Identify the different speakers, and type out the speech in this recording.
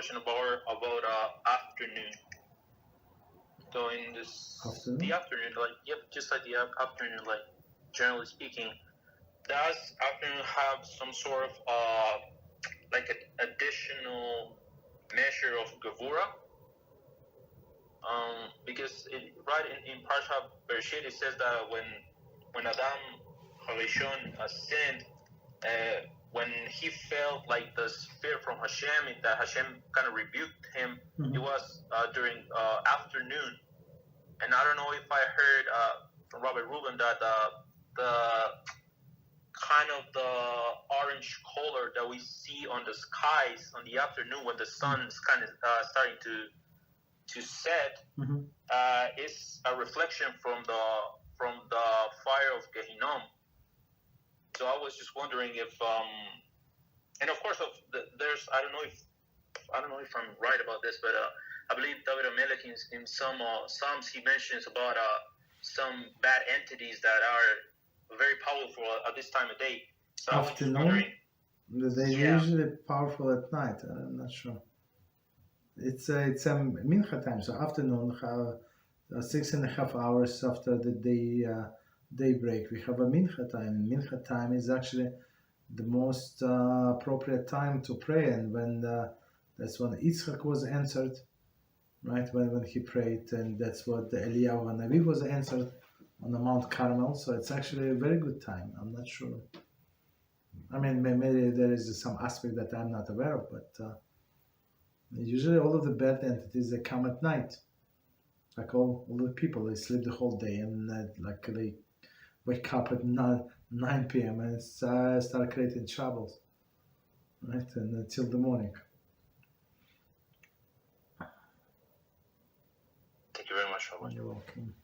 Speaker 1: question about afternoon. So in the afternoon, just like the afternoon, like generally speaking, does afternoon have some sort of like an additional measure of gevura? Because right in Parsha Bereshit it says that when Adam Harishon sinned, when he felt like the spirit from Hashem, that Hashem kind of rebuked him, it was during afternoon. And I don't know if I heard from Rabbi Reuven that the kind of the orange color that we see on the skies on the afternoon when the sun is kind of starting to set is a reflection from the fire of Gehinom. So I was just wondering if, and of course, there's I don't know if I'm right about this, but I believe David Amelech in some Psalms he mentions about some bad entities that are very powerful at this time of day. So
Speaker 2: afternoon, they're usually powerful at night. I'm not sure. It's a mincha time, so afternoon, 6.5 hours after the daybreak, we have a mincha time. Mincha time is actually the most appropriate time to pray, and when that's when Yitzchak was answered, right? When he prayed, and that's what the Eliyahu Hanavi was answered on the Mount Carmel. So it's actually a very good time. I'm not sure. I mean, maybe there is some aspect that I'm not aware of, but usually all of the bad entities, they come at night. Like all the people, they sleep the whole day, and like they wake up at 9 p.m. and start creating troubles, right? And until the morning.
Speaker 1: Thank you very much, Rabbi.
Speaker 2: You're welcome.